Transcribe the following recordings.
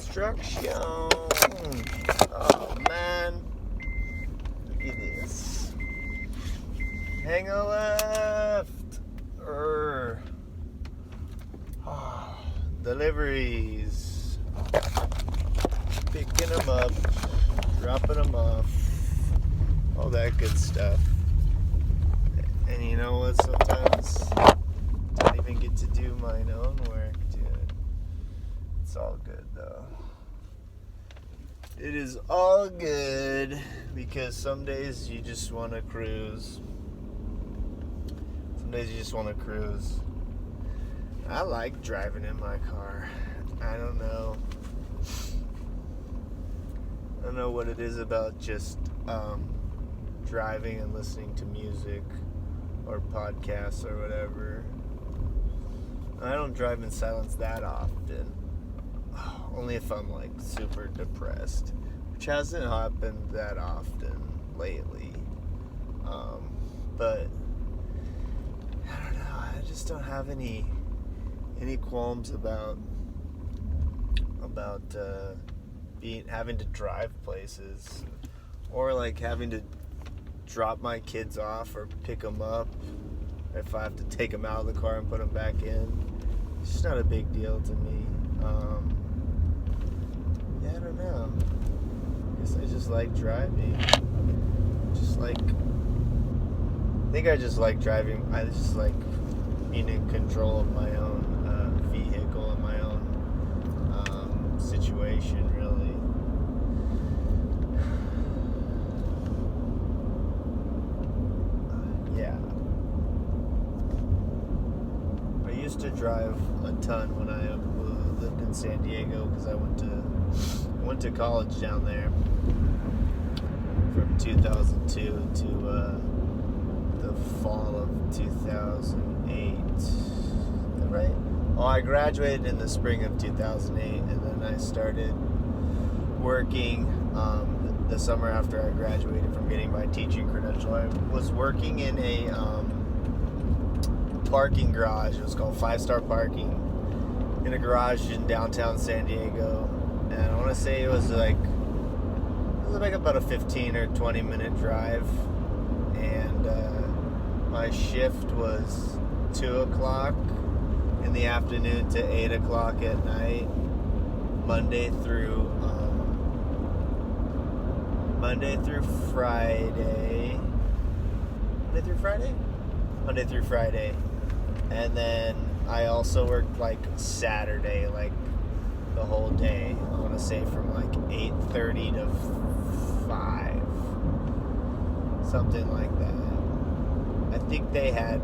construction. Oh man, look at this. Hang a left. Deliveries. Picking them up, dropping them off, all that good stuff. And you know what? Sometimes I don't even get to do my own work, dude. It's all good though. It is all good because some days you just want to cruise. Some days you just want to cruise. I like driving in my car. I don't know what it is about just driving and listening to music or podcasts or whatever. I don't drive in silence that often. Only if I'm like super depressed, which hasn't happened that often lately. But I don't know. I just don't have any qualms about having to drive places, or like having to drop my kids off or pick them up if I have to take them out of the car and put them back in. It's just not a big deal to me. Yeah, I don't know. I guess I just like driving. I think I just like driving. I just like being in control of my own vehicle and my own situation, really. Yeah. I used to drive a ton when I lived in San Diego because I went to college down there from 2002 to the fall of 2008. Is that right? Oh, I graduated in the spring of 2008, and then I started working the summer after I graduated from getting my teaching credential. I was working in a parking garage. It was called 5-Star Parking, in a garage in downtown San Diego. And I want to say it was like about a 15 or 20 minute drive. And my shift was 2 o'clock in the afternoon to 8 o'clock at night, Monday through Friday. Monday through Friday. And then I also worked like Saturday, like the whole day. I want to say from like 8:30 to 5, something like that. I think they had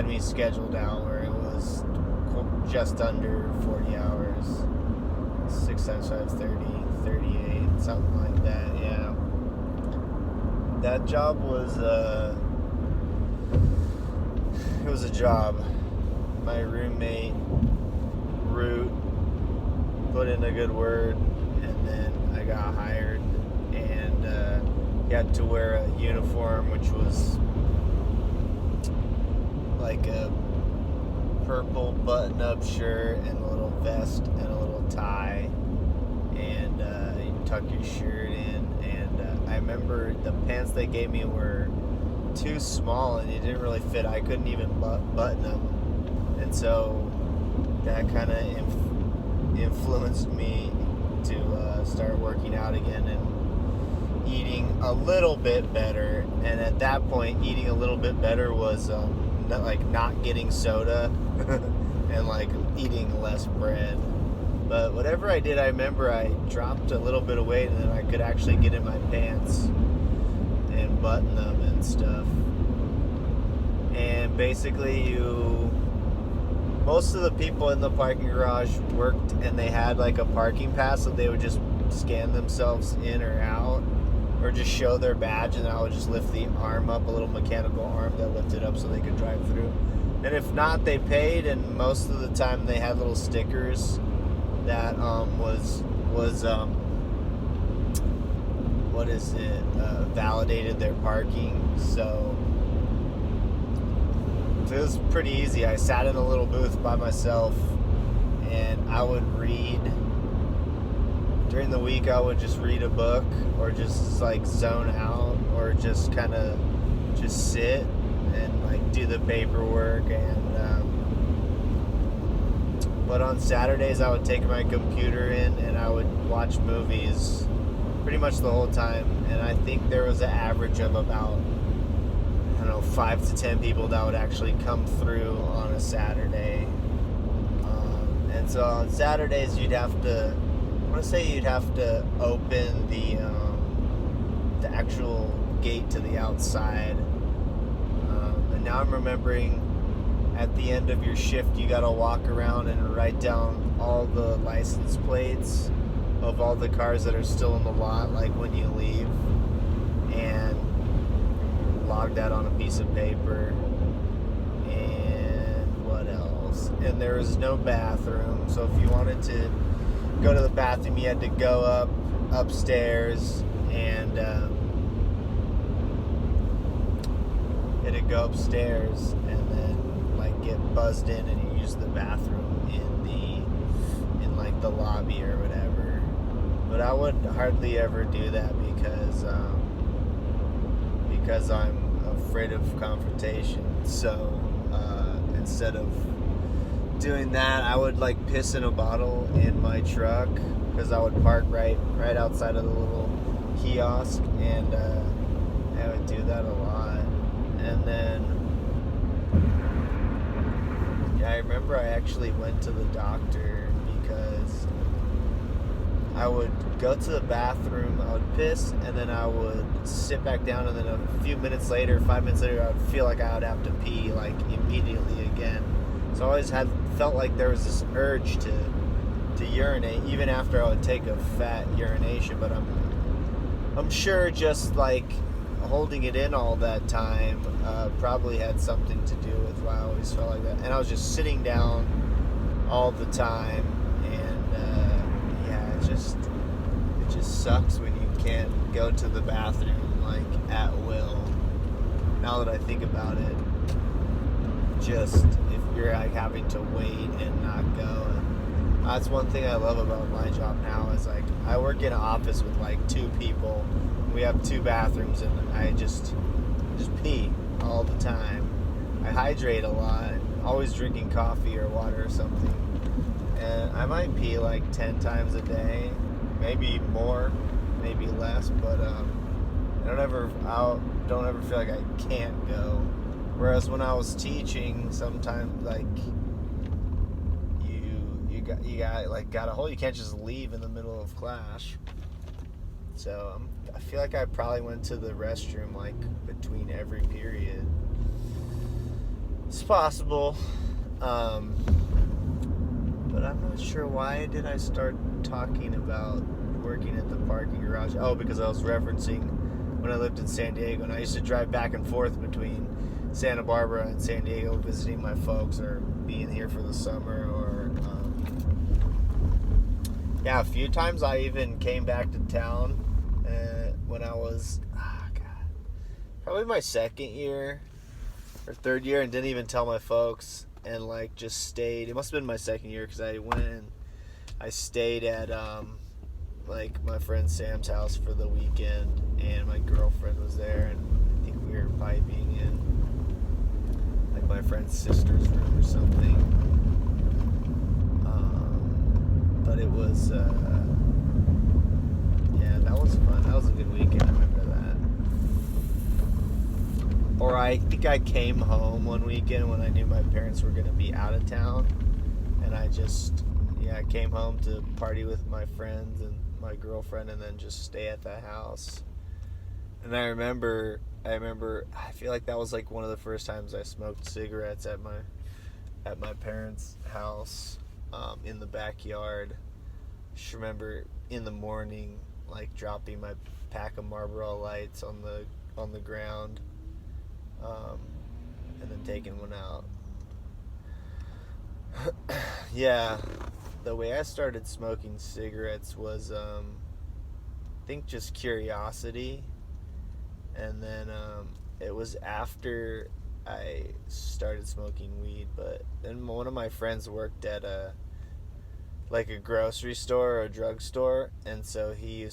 me scheduled out where it was just under 40 hours. 6 times 5, 30, 38, something like that, yeah. That job was, it was a job. My roommate, Root, put in a good word, and then I got hired, and he had to wear a uniform, which was like a purple button-up shirt and a little vest and a little tie, and you tuck your shirt in, and I remember the pants they gave me were too small and it didn't really fit. I couldn't even button them, and so that kind of influenced me to start working out again and eating a little bit better. And at that point, eating a little bit better was not getting soda and like eating less bread. But whatever I did, I remember I dropped a little bit of weight, and then I could actually get in my pants and button them and stuff. And basically most of the people in the parking garage worked, and they had like a parking pass, so they would just scan themselves in or out, or just show their badge, and I would just lift the arm up, a little mechanical arm that lifted up so they could drive through. And if not, they paid, and most of the time they had little stickers that validated their parking. So it was pretty easy. I sat in a little booth by myself, and I would read. During the week, I would just read a book or just like zone out or just kind of just sit and like do the paperwork. And but on Saturdays, I would take my computer in and I would watch movies pretty much the whole time. And I think there was an average of about, I don't know, 5 to 10 people that would actually come through on a Saturday. And so on Saturdays, you'd have to open the actual gate to the outside. And now I'm remembering, at the end of your shift, you gotta walk around and write down all the license plates of all the cars that are still in the lot, like when you leave, and log that on a piece of paper. And what else? And there was no bathroom, so if you wanted to go to the bathroom, you had to go upstairs, and and then like get buzzed in and you use the bathroom in like the lobby or whatever. But I would hardly ever do that because I'm afraid of confrontation. So instead of doing that, I would like piss in a bottle in my truck, because I would park right outside of the little kiosk, and I would do that a lot. And then I remember I actually went to the doctor because I would go to the bathroom, I would piss, and then I would sit back down, and then a few minutes later, 5 minutes later, I would feel like I would have to pee like immediately again. So I always felt like there was this urge to urinate, even after I would take a fat urination. But I'm sure just like holding it in all that time probably had something to do with why I always felt like that. And I was just sitting down all the time, and it just sucks when you can't go to the bathroom like at will. Now that I think about it, just if you're like having to wait and not go. And that's one thing I love about my job now, is like I work in an office with like 2 people. We have 2 bathrooms, and I just pee all the time. I hydrate a lot, always drinking coffee or water or something. And I might pee like 10 times a day, maybe more, maybe less, but I don't ever feel like I can't go. Whereas when I was teaching, sometimes like you got a hole. You can't just leave in the middle of class. So I feel like I probably went to the restroom like between every period. It's possible, but I'm not sure. Why did I start talking about working at the parking garage? Oh, because I was referencing when I lived in San Diego, and I used to drive back and forth between Santa Barbara and San Diego, visiting my folks or being here for the summer. Or a few times I even came back to town when I was probably my second year or third year, and didn't even tell my folks, and like just stayed. It must have been my second year, because I went and I stayed at like my friend Sam's house for the weekend, and my girlfriend was there, and I think we were piping in like my friend's sister's room or something. But it was that was fun. That was a good weekend. I remember that. Or I think I came home one weekend when I knew my parents were going to be out of town, and I came home to party with my friends and my girlfriend, and then just stay at the house. And I remember I feel like that was like one of the first times I smoked cigarettes at my parents' house, in the backyard. I just remember in the morning, like dropping my pack of Marlboro Lights on the ground, and then taking one out. Yeah, the way I started smoking cigarettes was, I think, just curiosity, and then it was after I started smoking weed. But then one of my friends worked at like a grocery store or a drugstore, and so he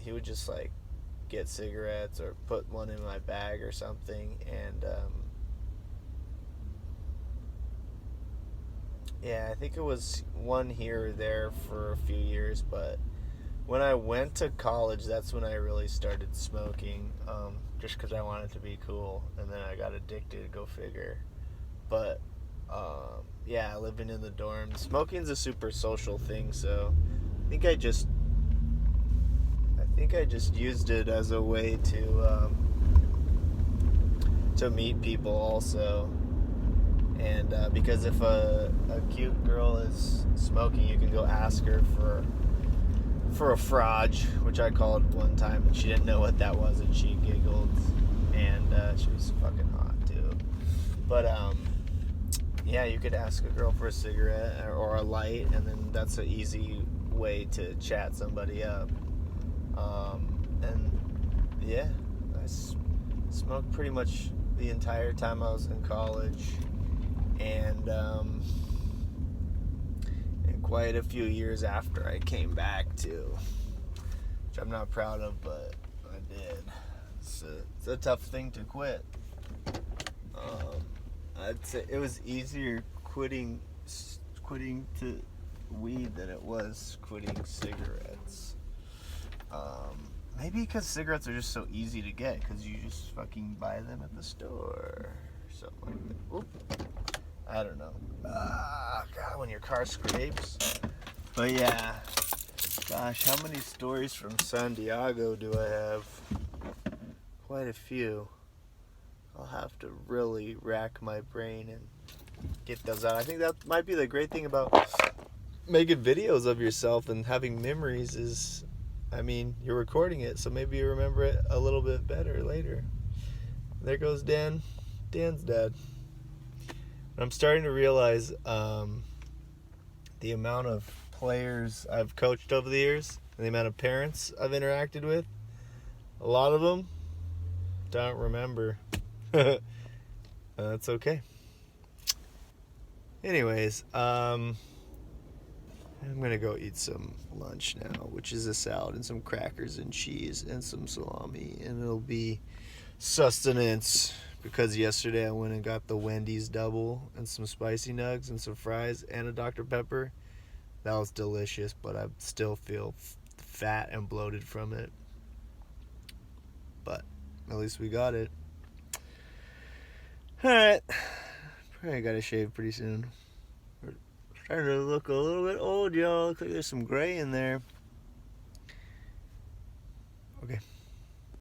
would just like get cigarettes or put one in my bag or something, and yeah, I think it was one here or there for a few years, but when I went to college, that's when I really started smoking, just because I wanted to be cool, and then I got addicted, go figure. But yeah, living in the dorms, smoking's a super social thing, so I think I just used it as a way to meet people also. And because if a cute girl is smoking, you can go ask her for a frage, which I called one time, and she didn't know what that was, and she giggled, and she was fucking hot too. But yeah, you could ask a girl for a cigarette or a light, and then that's an easy way to chat somebody up. And yeah, I smoked pretty much the entire time I was in college, and quite a few years after I came back too, which I'm not proud of, but I did. It's a tough thing to quit. I'd say it was easier quitting to weed than it was quitting cigarettes. Maybe because cigarettes are just so easy to get, because you just fucking buy them at the store or something like that. Oop. I don't know. God, when your car scrapes. But yeah, gosh, how many stories from San Diego do I have? Quite a few. I'll have to really rack my brain and get those out. I think that might be the great thing about making videos of yourself and having memories is, I mean, you're recording it, so maybe you remember it a little bit better later. There goes Dan. Dan's dad. I'm starting to realize the amount of players I've coached over the years and the amount of parents I've interacted with. A lot of them don't remember. That's okay. Anyways, I'm gonna go eat some lunch now, which is a salad and some crackers and cheese and some salami, and it'll be sustenance, because yesterday I went and got the Wendy's double and some spicy nugs and some fries and a Dr. Pepper. That was delicious, but I still feel fat and bloated from it. But at least we got it. Alright. Probably gotta shave pretty soon. We're starting to look a little bit old, y'all. Looks like there's some gray in there. Okay.